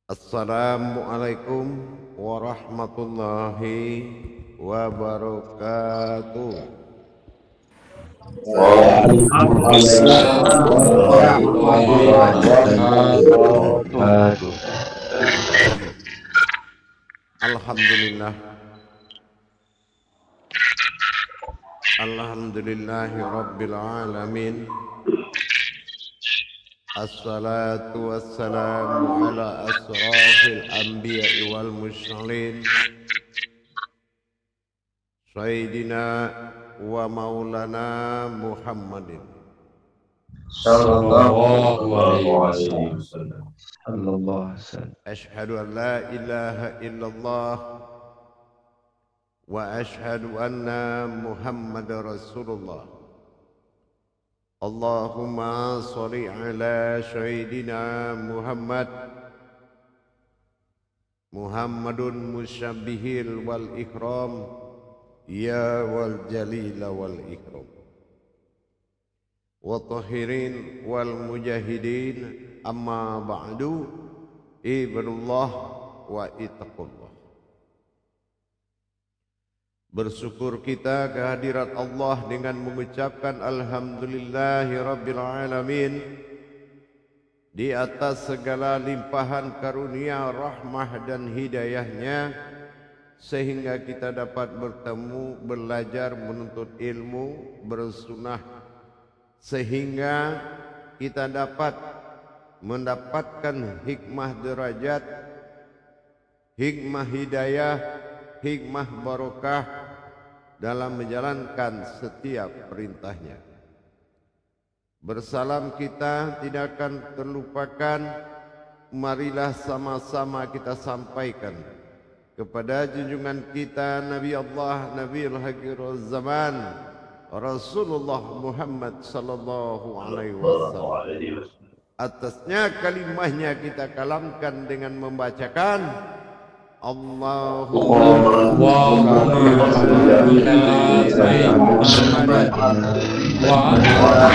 Assalamualaikum warahmatullahi wabarakatuh. Waalaikumsalam warahmatullahi wabarakatuh. Alhamdulillah. Alhamdulillahi rabbil alamin. Assalatu wassalamu ala asrafil anbiya'i wal mursalin Sayyidina wa maulana Muhammadin Sallallahu alaihi wasallam. Ashhadu an la ilaha illallah wa ashhadu anna Muhammadar Rasulullah. Allahumma sholli ala Sayyidina Muhammadun musyabbihil wal ikram ya wal jalila wal ikram wa tahirin wal mujahidin amma ba'du ibadullah wa ittaqullah. Bersyukur kita kehadirat Allah dengan mengucapkan Alhamdulillahi Rabbil Alamin di atas segala limpahan karunia, rahmah dan hidayahnya, sehingga kita dapat bertemu, belajar, menuntut ilmu, bersunah, sehingga kita dapat mendapatkan hikmah derajat, hikmah hidayah, hikmah barokah dalam menjalankan setiap perintahnya. Bersalam kita tidak akan terlupakan, marilah sama-sama kita sampaikan kepada junjungan kita Nabi Allah, Nabiul Akhir Zaman, Rasulullah Muhammad sallallahu alaihi wasallam. Atasnya kalimahnya kita kalamkan dengan membacakan Allahumma salli ala sayyidina Muhammad wa ala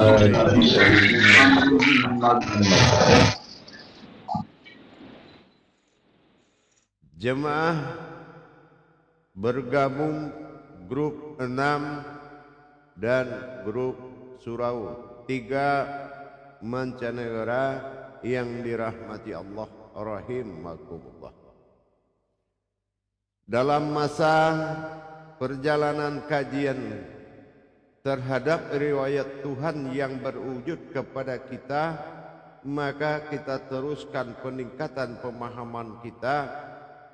alihi Jemaah bergabung grup 6 dan grup surau 3 mancanegara yang dirahmati Allah rahimakumullah. Dalam masa perjalanan kajian terhadap riwayat Tuhan yang berwujud kepada kita, maka kita teruskan peningkatan pemahaman kita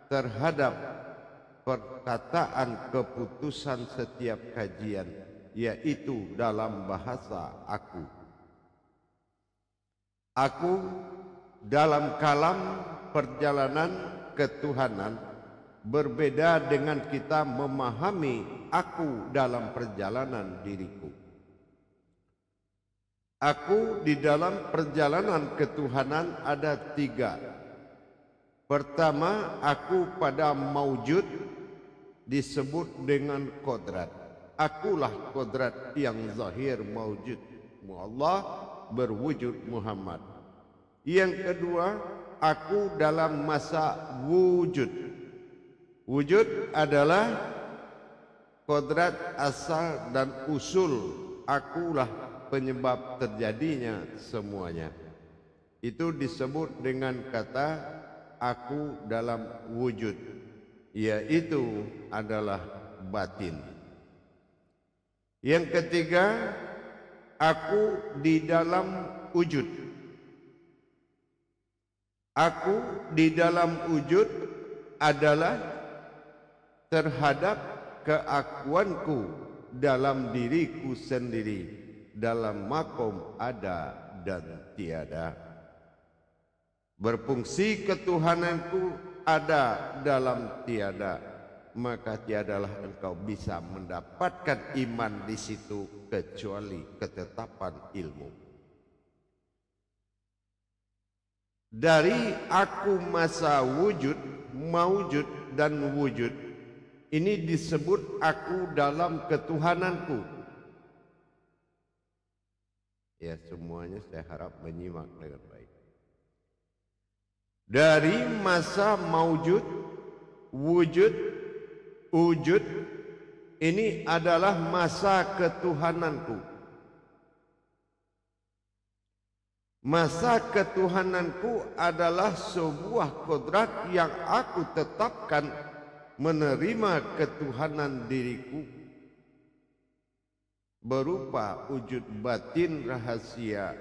terhadap perkataan keputusan setiap kajian, yaitu dalam bahasa aku. Aku dalam kalam perjalanan ketuhanan berbeda dengan kita memahami aku dalam perjalanan diriku. Aku di dalam perjalanan ketuhanan ada 3. Pertama, aku pada maujud disebut dengan kodrat. Akulah kodrat yang zahir maujud. Allah berwujud Muhammad. Yang kedua, aku dalam masa wujud. Wujud adalah kodrat asal dan usul. Akulah penyebab terjadinya semuanya. Itu disebut dengan kata aku dalam wujud, yaitu adalah batin. Yang ketiga, aku di dalam wujud. Aku di dalam wujud adalah terhadap keakuanku dalam diriku sendiri, dalam makom ada dan tiada. Berfungsi ketuhananku ada dalam tiada, maka tiadalah engkau bisa mendapatkan iman di situ kecuali ketetapan ilmu. Dari aku masa wujud, maujud dan wujud, ini disebut aku dalam ketuhananku. Ya, semuanya saya harap menyimak dengan baik. dari masa maujud, wujud, wujud. Ini adalah masa ketuhananku. Masa ketuhananku adalah sebuah kodrat yang aku tetapkan menerima ketuhanan diriku berupa wujud batin rahasia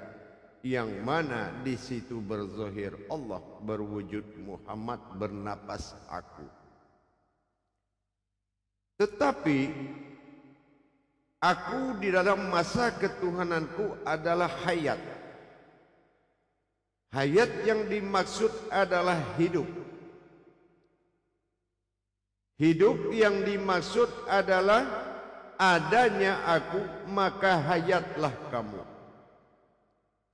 yang mana di situ berzahir Allah, berwujud Muhammad, bernapas aku. Tetapi aku di dalam masa ketuhananku adalah hayat. Hayat yang dimaksud adalah hidup. Hidup yang dimaksud adalah adanya aku, maka hayatlah kamu.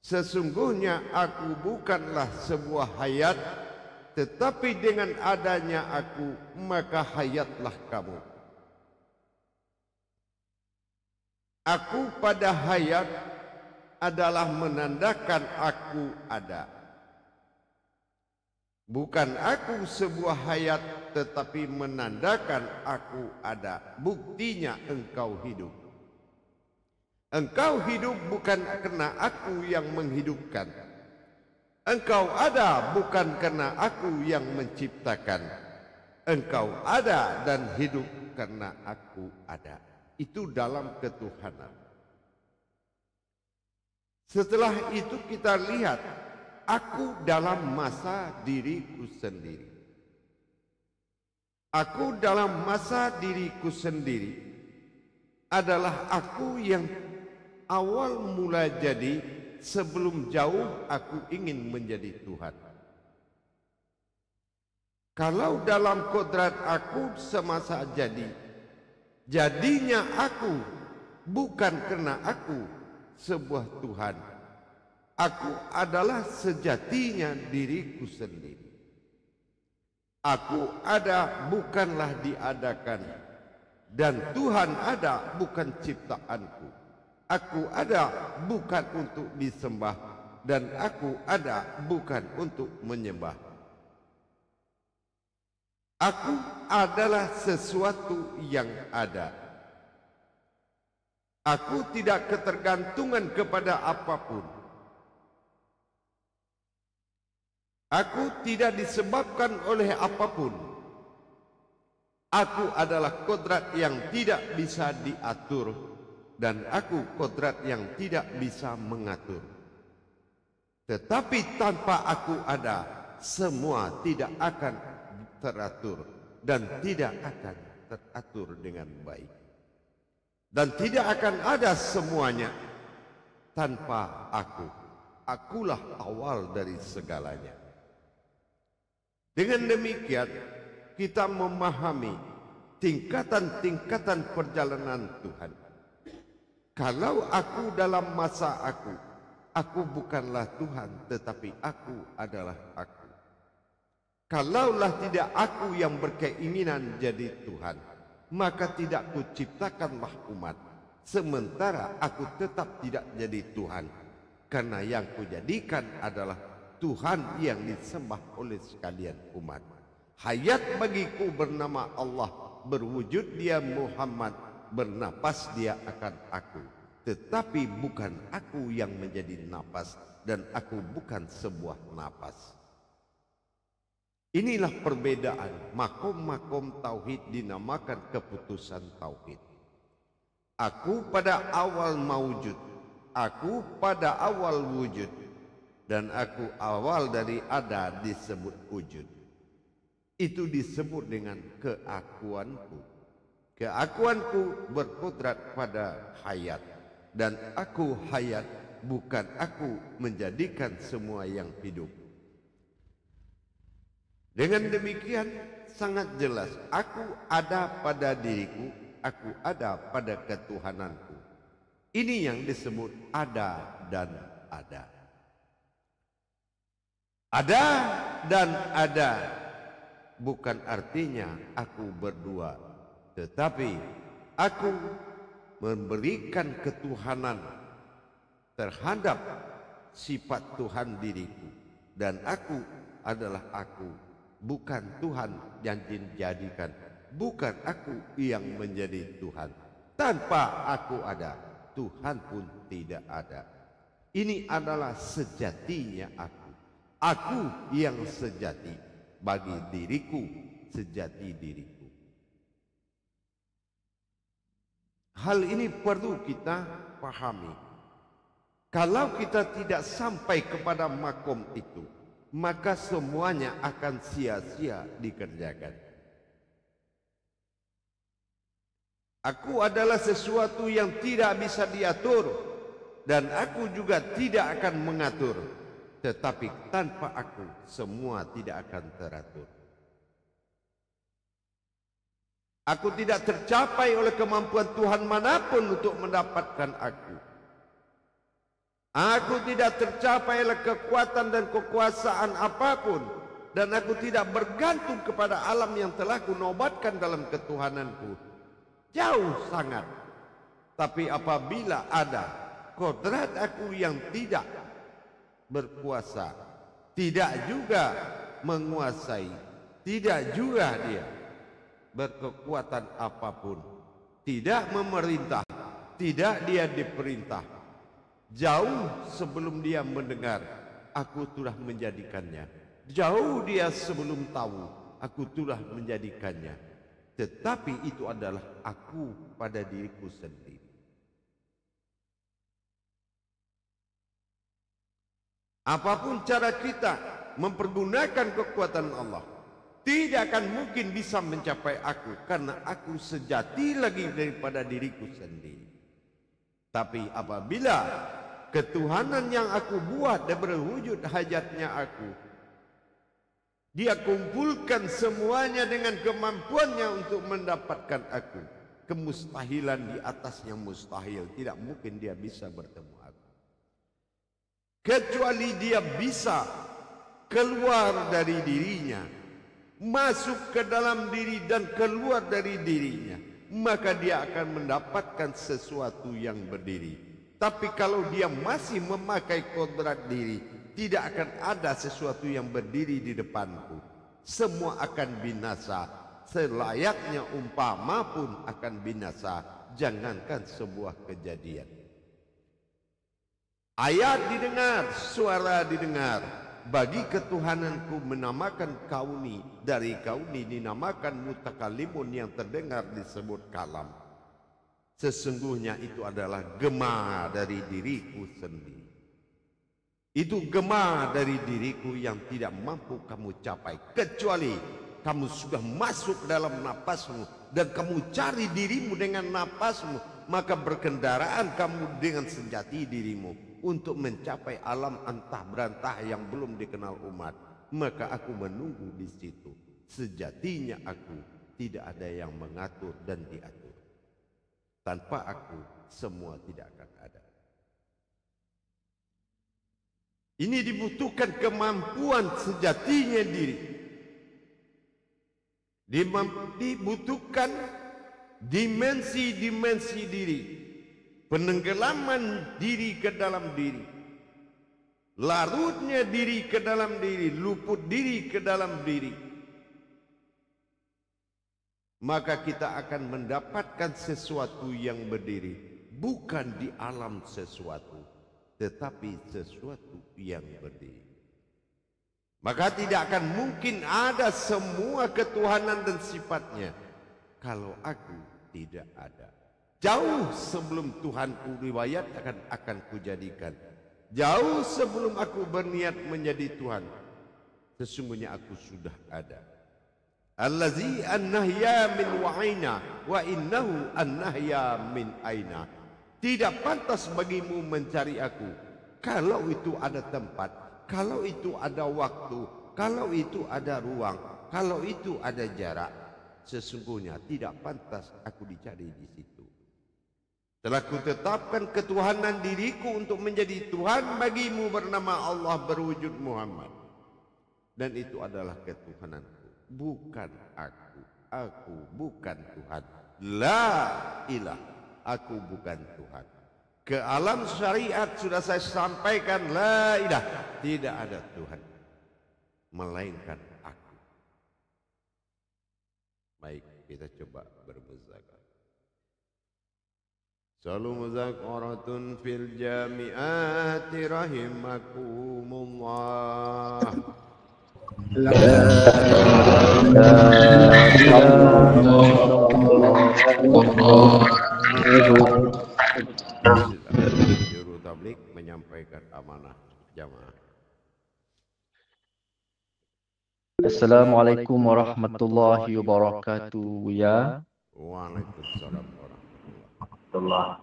Sesungguhnya aku bukanlah sebuah hayat, tetapi dengan adanya aku, maka hayatlah kamu. Aku pada hayat adalah menandakan aku ada. Bukan aku sebuah hayat, tetapi menandakan aku ada. Buktinya engkau hidup. Engkau hidup bukan karena aku yang menghidupkan. Engkau ada bukan karena aku yang menciptakan. Engkau ada dan hidup karena aku ada. Itu dalam ketuhanan. Setelah itu kita lihat aku dalam masa diriku sendiri. Aku dalam masa diriku sendiri adalah aku yang awal mula jadi sebelum jauh aku ingin menjadi Tuhan. Kalau dalam kodrat aku semasa jadi, jadinya aku bukan karena aku sebuah Tuhan. Aku adalah sejatinya diriku sendiri. Aku ada bukanlah diadakan, dan Tuhan ada bukan ciptaanku. Aku ada bukan untuk disembah, dan aku ada bukan untuk menyembah. Aku adalah sesuatu yang ada. Aku tidak ketergantungan kepada apapun. Aku tidak disebabkan oleh apapun. Aku adalah kodrat yang tidak bisa diatur, dan aku kodrat yang tidak bisa mengatur. Tetapi tanpa aku ada, semua tidak akan teratur dan tidak akan teratur dengan baik. Dan tidak akan ada semuanya tanpa aku. Akulah awal dari segalanya. Dengan demikian kita memahami tingkatan-tingkatan perjalanan Tuhan. Kalau aku dalam masa aku bukanlah Tuhan, tetapi aku adalah aku. Kalaulah tidak aku yang berkeinginan jadi Tuhan, maka tidak kuciptakanlah umat, sementara aku tetap tidak jadi Tuhan, karena yang kujadikan adalah Tuhan yang disembah oleh sekalian umat. Hayat bagiku bernama Allah, berwujud dia Muhammad, bernapas dia akan aku, tetapi bukan aku yang menjadi napas, dan aku bukan sebuah napas. Inilah perbedaan. Makom-makom tauhid dinamakan keputusan tauhid. Aku pada awal maujud, aku pada awal wujud, dan aku awal dari ada disebut wujud. Itu disebut dengan keakuanku. Keakuanku berkodrat pada hayat, dan aku hayat, bukan aku menjadikan semua yang hidup. Dengan demikian sangat jelas, aku ada pada diriku, aku ada pada ketuhananku. Ini yang disebut ada dan ada. Ada dan ada bukan artinya aku berdua, tetapi aku memberikan ketuhanan terhadap sifat Tuhan diriku, dan aku adalah aku, bukan Tuhan yang dijadikan, bukan aku yang menjadi Tuhan. Tanpa aku ada, Tuhan pun tidak ada. Ini adalah sejatinya aku yang sejati bagi diriku, sejati diriku. Hal ini perlu kita pahami. Kalau kita tidak sampai kepada makom itu, maka semuanya akan sia-sia dikerjakan. Aku adalah sesuatu yang tidak bisa diatur, dan aku juga tidak akan mengatur. Tetapi tanpa aku, semua tidak akan teratur. Aku tidak tercapai oleh kemampuan Tuhan manapun untuk mendapatkan aku. Aku tidak tercapai oleh kekuatan dan kekuasaan apapun. Dan aku tidak bergantung kepada alam yang telah kunobatkan dalam ketuhananku. Jauh sangat. Tapi apabila ada kodrat aku yang tidak berkuasa, tidak juga menguasai, tidak juga dia berkekuatan apapun, tidak memerintah, tidak dia diperintah. Jauh sebelum dia mendengar, aku telah menjadikannya. Jauh dia sebelum tahu, aku telah menjadikannya. Tetapi itu adalah aku pada diriku sendiri. Apapun cara kita mempergunakan kekuatan Allah, tidak akan mungkin bisa mencapai aku, karena aku sejati lagi daripada diriku sendiri. Tapi apabila ketuhanan yang aku buat dan berwujud hajatnya aku, dia kumpulkan semuanya dengan kemampuannya untuk mendapatkan aku. Kemustahilan di atasnya mustahil, tidak mungkin dia bisa bertemu aku. Kecuali dia bisa keluar dari dirinya, masuk ke dalam diri dan keluar dari dirinya, maka dia akan mendapatkan sesuatu yang berdiri. Tapi kalau dia masih memakai kodrat diri, tidak akan ada sesuatu yang berdiri di depanku. Semua akan binasa, selayaknya umpama pun akan binasa, jangankan sebuah kejadian. Ayat didengar, suara didengar. Bagi ketuhananku menamakan kauni, dari kauni dinamakan mutakalimun yang terdengar disebut kalam. Sesungguhnya itu adalah gema dari diriku sendiri. Itu gema dari diriku yang tidak mampu kamu capai, kecuali kamu sudah masuk dalam napasmu dan kamu cari dirimu dengan napasmu, maka berkendaraan kamu dengan sejati dirimu untuk mencapai alam antah berantah yang belum dikenal umat. Maka aku menunggu di situ. Sejatinya aku, tidak ada yang mengatur dan diatur. Tanpa aku, semua tidak akan ada. Ini dibutuhkan kemampuan sejatinya diri. Dibutuhkan dimensi-dimensi diri. Penenggelaman diri ke dalam diri, larutnya diri ke dalam diri, luput diri ke dalam diri. Maka kita akan mendapatkan sesuatu yang berdiri, bukan di alam sesuatu, tetapi sesuatu yang berdiri. Maka tidak akan mungkin ada semua ketuhanan dan sifatnya kalau aku tidak ada. Jauh sebelum Tuhanku riwayatkan akan kujadikan, jauh sebelum aku berniat menjadi Tuhan, sesungguhnya aku sudah ada. Allazi annahya min wa'ina wa innahu annahya min aina. Tidak pantas bagimu mencari aku kalau itu ada tempat, kalau itu ada waktu, kalau itu ada ruang, kalau itu ada jarak. Sesungguhnya tidak pantas aku dicari di situ. Telah kutetapkan ketuhanan diriku untuk menjadi Tuhan bagimu bernama Allah berwujud Muhammad. Dan itu adalah ketuhananku, bukan aku. Aku bukan Tuhan. La ilah, aku bukan Tuhan. Ke alam syariat sudah saya sampaikan, la ilah, tidak ada Tuhan. melainkan aku. Baik, kita coba bermuzakarah. Salu muzakaratun fil jami'ati rahimakumullah. Juru tablik menyampaikan amanah jamaah. Assalamualaikum warahmatullahi wabarakatuh ya. Waalaikumsalam warahmatullahi.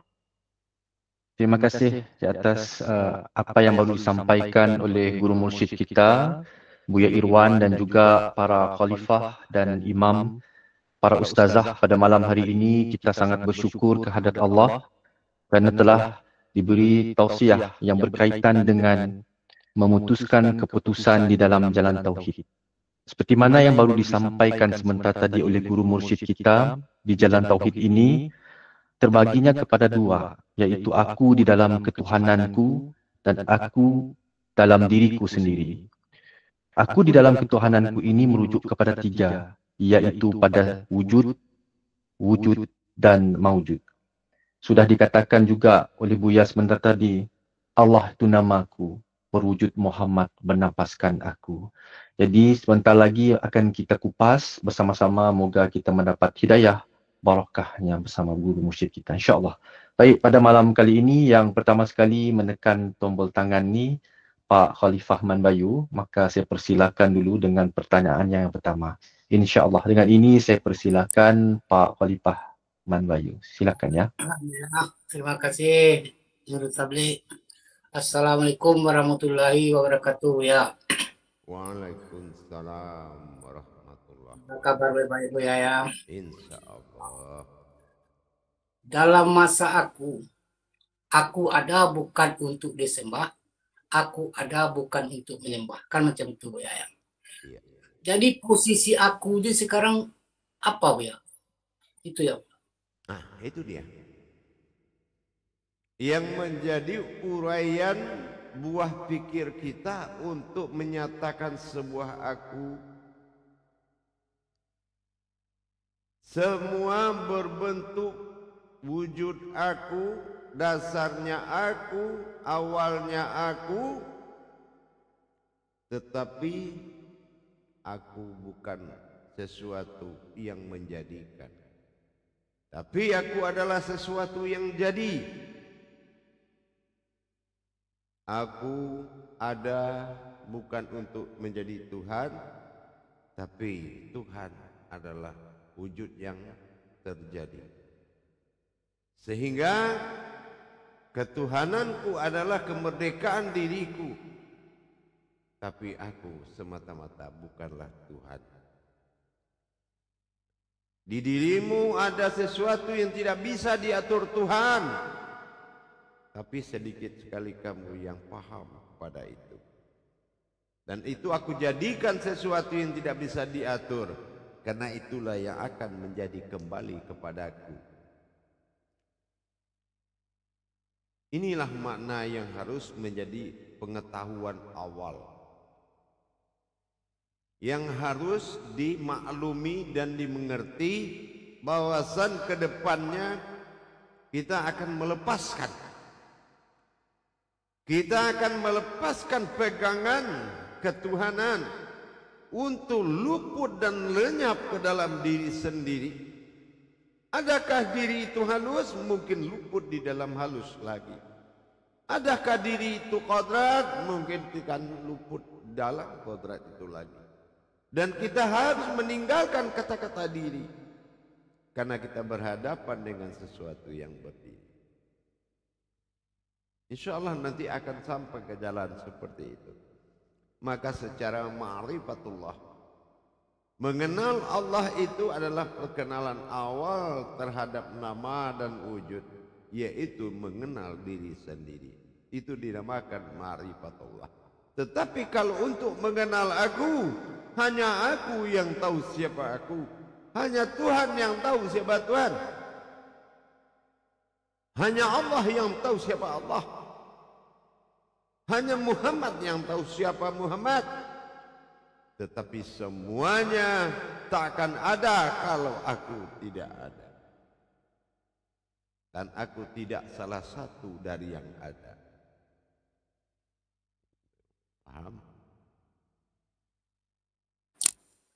Terima kasih di atas apa yang baru disampaikan oleh guru mursyid kita Buya Irwan dan juga para khalifah dan imam, para ustazah pada malam hari ini. Kita sangat bersyukur kehadrat Allah kerana telah diberi tausiah yang berkaitan dengan memutuskan keputusan di dalam jalan tauhid. Seperti mana yang baru disampaikan sebentar tadi oleh guru mursyid kita, di jalan tauhid ini terbaginya kepada dua, yaitu aku di dalam ketuhananku dan aku dalam diriku sendiri. Aku di dalam ketuhananku ini merujuk kepada tiga, yaitu pada wujud, wujud dan maujud. Sudah dikatakan juga oleh Buya sebentar tadi, Allah itu namaku, berwujud Muhammad bernapaskan aku. Jadi sebentar lagi akan kita kupas bersama-sama, moga kita mendapat hidayah barakahnya bersama guru mursyid kita, insya-Allah. Baik, pada malam kali ini yang pertama sekali menekan tombol tangan ni Pak Khalifah Man Bayu, maka saya persilakan dulu dengan pertanyaan yang pertama. Insya-Allah dengan ini saya persilakan Pak Khalifah Man Bayu. Silakan ya. Terima kasih Juru Tablik. Assalamualaikum warahmatullahi wabarakatuh ya. Waalaikumsalam warahmatullahi. Apa kabar baik-baik Bu ya? Insya Allah. Dalam masa aku ada bukan untuk disembah, aku ada bukan untuk menyembah. Kan macam itu Bu ya. Iya. Jadi posisi aku ini sekarang apa Bu ya? Itu ya. Nah, itu dia. Yang menjadi uraian buah pikir kita untuk menyatakan sebuah aku. Semua berbentuk wujud aku, dasarnya aku, awalnya aku, tetapi aku bukan sesuatu yang menjadikan. Tapi aku adalah sesuatu yang jadi. Aku ada bukan untuk menjadi Tuhan, tapi Tuhan adalah wujud yang terjadi. Sehingga ketuhananku adalah kemerdekaan diriku, tapi aku semata-mata bukanlah Tuhan. Di dirimu ada sesuatu yang tidak bisa diatur Tuhan, tapi sedikit sekali kamu yang paham pada itu. Dan itu aku jadikan sesuatu yang tidak bisa diatur, karena itulah yang akan menjadi kembali kepadaku. Inilah makna yang harus menjadi pengetahuan awal, yang harus dimaklumi dan dimengerti, bahwasan ke depannya kita akan melepaskan. Kita akan melepaskan pegangan ketuhanan untuk luput dan lenyap ke dalam diri sendiri. Adakah diri itu halus? Mungkin luput di dalam halus lagi. Adakah diri itu kodrat? Mungkin akan luput dalam kodrat itu lagi. Dan kita harus meninggalkan kata-kata diri, karena kita berhadapan dengan sesuatu yang berdiri. Insya Allah nanti akan sampai ke jalan seperti itu. Maka secara ma'rifatullah, mengenal Allah itu adalah perkenalan awal terhadap nama dan wujud, yaitu mengenal diri sendiri. Itu dinamakan ma'rifatullah. Tetapi kalau untuk mengenal aku, hanya aku yang tahu siapa aku. Hanya Tuhan yang tahu siapa Tuhan. Hanya Allah yang tahu siapa Allah. Hanya Muhammad yang tahu siapa Muhammad. Tetapi semuanya tak akan ada kalau aku tidak ada. Dan aku tidak salah satu dari yang ada. Paham?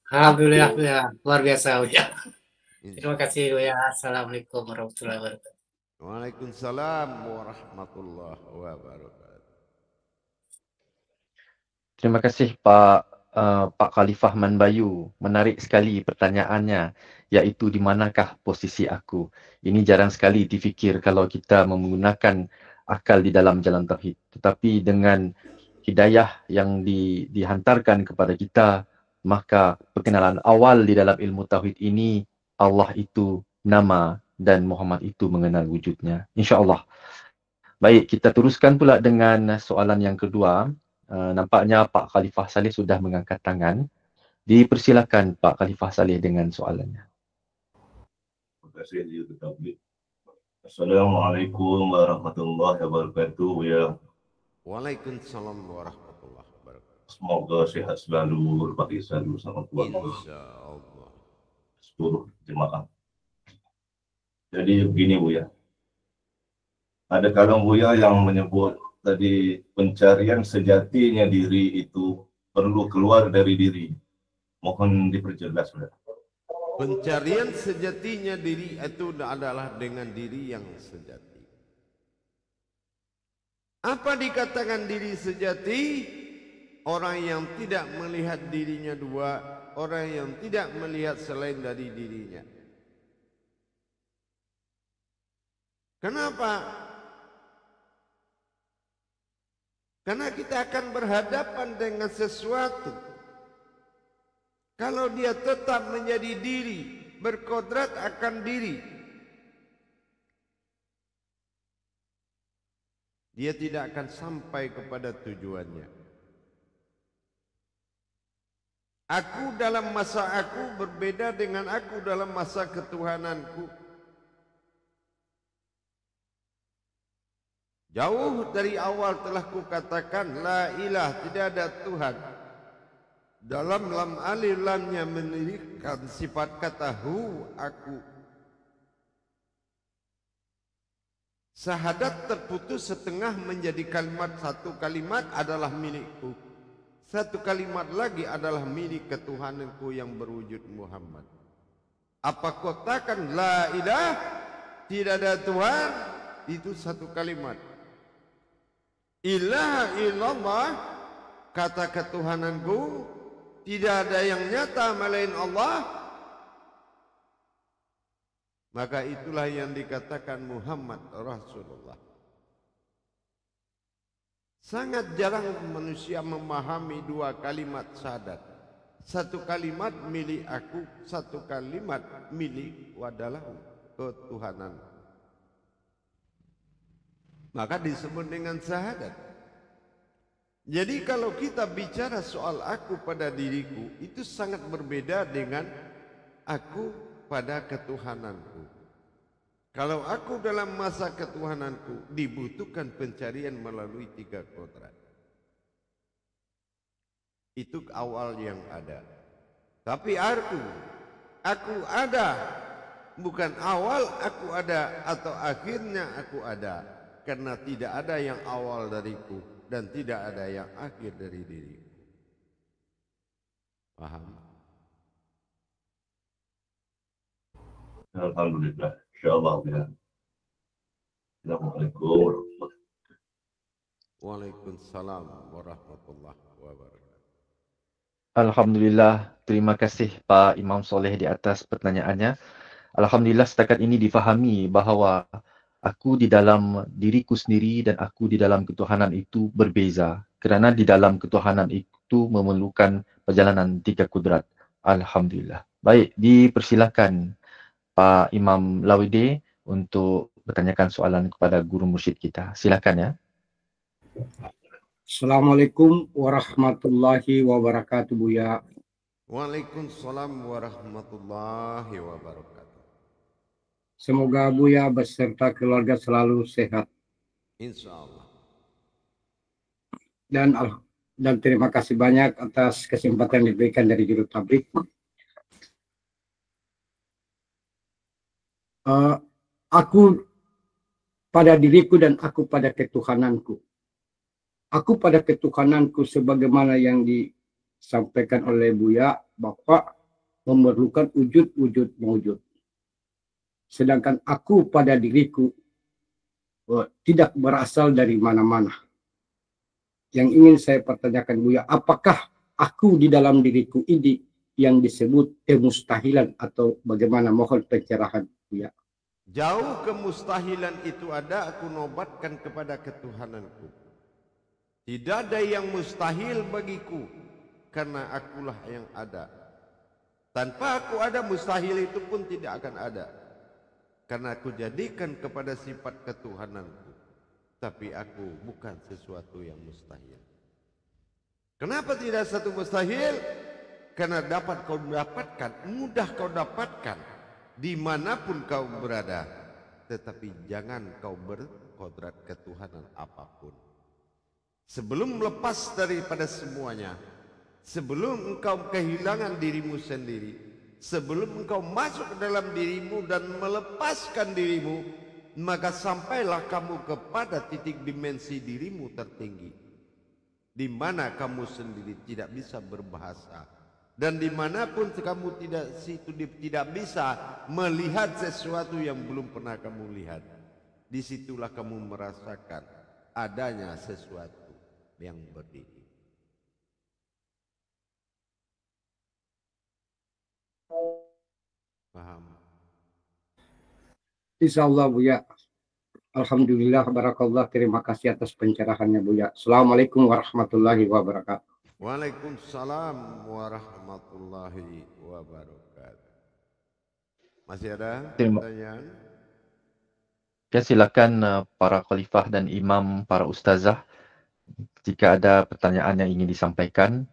Alhamdulillah, ya, luar biasa ya. Terima kasih ya. Assalamualaikum warahmatullahi wabarakatuh. Waalaikumsalam warahmatullahi wabarakatuh. Terima kasih Pak Khalifah Manbayu. Menarik sekali pertanyaannya, iaitu di manakah posisi aku. Ini jarang sekali difikir kalau kita menggunakan akal di dalam jalan tauhid. Tetapi dengan hidayah yang dihantarkan kepada kita, maka perkenalan awal di dalam ilmu tauhid ini, Allah itu nama dan Muhammad itu mengenal wujudnya. InsyaAllah. Baik, kita teruskan pula dengan soalan yang kedua. Nampaknya Pak Khalifah Saleh sudah mengangkat tangan. Dipersilakan Pak Khalifah Saleh dengan soalannya. Terima kasih. Assalamualaikum warahmatullahi wabarakatuh. Ya. Waalaikumsalam warahmatullahi wabarakatuh. Semoga sehat selalu, berbagi selalu sama Tuhan. Insyaallah. Seluruh jemaah. Jadi begini Buya. Ada kalung Buya yang menyebut tadi pencarian sejatinya diri itu perlu keluar dari diri. Mohon diperjelas Buya. Pencarian sejatinya diri itu adalah dengan diri yang sejati. Apa dikatakan diri sejati? Orang yang tidak melihat dirinya dua, orang yang tidak melihat selain dari dirinya. Kenapa? Karena kita akan berhadapan dengan sesuatu. Kalau dia tetap menjadi diri, berkodrat akan diri, dia tidak akan sampai kepada tujuannya. Aku dalam masa aku berbeda dengan aku dalam masa ketuhananku. Jauh dari awal telah kukatakan la ilah, tidak ada Tuhan. Dalam lam alif lamnya menirikan sifat kata hu, aku. Syahadat terputus setengah menjadi kalimat, satu kalimat adalah milikku. Satu kalimat lagi adalah milik ketuhananku yang berwujud Muhammad. Apa katakan la ilah, tidak ada Tuhan, itu satu kalimat. Ilaha illallah, kata ketuhananku, tidak ada yang nyata melain Allah. Maka itulah yang dikatakan Muhammad Rasulullah. Sangat jarang manusia memahami dua kalimat syahadat. Satu kalimat milik aku, satu kalimat milik wadalahu, ketuhanan. Maka disebut dengan syahadat. Jadi kalau kita bicara soal aku pada diriku, itu sangat berbeda dengan aku pada ketuhananku. Kalau aku dalam masa ketuhananku, dibutuhkan pencarian melalui tiga kodrat. Itu awal yang ada. Tapi aku ada, bukan awal aku ada atau akhirnya aku ada. Karena tidak ada yang awal dariku dan tidak ada yang akhir dari diriku. Paham? Alhamdulillah. InsyaAllah ya. Assalamualaikum. Waalaikumsalam warahmatullahi wabarakatuh. Alhamdulillah, terima kasih Pak Imam Soleh di atas pertanyaannya. Alhamdulillah setakat ini difahami bahawa aku di dalam diriku sendiri dan aku di dalam ketuhanan itu berbeza. Kerana di dalam ketuhanan itu memerlukan perjalanan tiga kudrat. Alhamdulillah. Baik, dipersilakan Pak Imam Lawide untuk bertanyakan soalan kepada guru mursyid kita. Silakan ya. Assalamualaikum warahmatullahi wabarakatuh Buya. Waalaikumsalam warahmatullahi wabarakatuh. Semoga Buya beserta keluarga selalu sehat. Insya Allah. Dan dan terima kasih banyak atas kesempatan yang diberikan dari Juru Tablik. Aku pada diriku dan aku pada ketuhananku. Aku pada ketuhananku sebagaimana yang disampaikan oleh Buya, Bapak memerlukan wujud-wujud mewujud. Sedangkan aku pada diriku tidak berasal dari mana-mana. Yang ingin saya pertanyakan Buya, apakah aku di dalam diriku ini yang disebut kemustahilan atau bagaimana? Mohon pencerahan Buya. Jauh kemustahilan itu ada, aku nobatkan kepada ketuhananku. Tidak ada yang mustahil bagiku, karena akulah yang ada. Tanpa aku ada, mustahil itu pun tidak akan ada. Karena aku jadikan kepada sifat ketuhananku. Tapi aku bukan sesuatu yang mustahil. Kenapa tidak satu mustahil? Karena dapat kau dapatkan, mudah kau dapatkan dimanapun kau berada, tetapi jangan kau berkodrat ketuhanan apapun. Sebelum lepas daripada semuanya, sebelum engkau kehilangan dirimu sendiri, sebelum engkau masuk ke dalam dirimu dan melepaskan dirimu, maka sampailah kamu kepada titik dimensi dirimu tertinggi, di mana kamu sendiri tidak bisa berbahasa. Dan dimanapun kamu tidak bisa melihat sesuatu yang belum pernah kamu lihat, disitulah kamu merasakan adanya sesuatu yang berdiri. Paham? Insyaallah Buya. Alhamdulillah, barakallah. Terima kasih atas pencerahannya Buya. Assalamualaikum warahmatullahi wabarakatuh. Waalaikumsalam warahmatullahi wabarakatuh. Masih ada Terima- pertanyaan? Ya, silakan para khalifah dan imam, para ustazah, jika ada pertanyaan yang ingin disampaikan.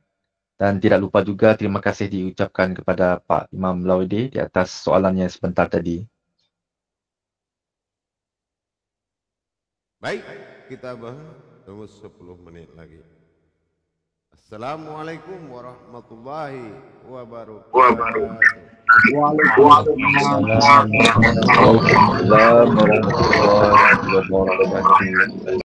Dan tidak lupa juga terima kasih diucapkan kepada Pak Imam Laude di atas soalannya sebentar tadi. Baik, kita tunggu 10 menit lagi. Assalamualaikum warahmatullahi wabarakatuh. Waalaikumsalam warahmatullahi wabarakatuh.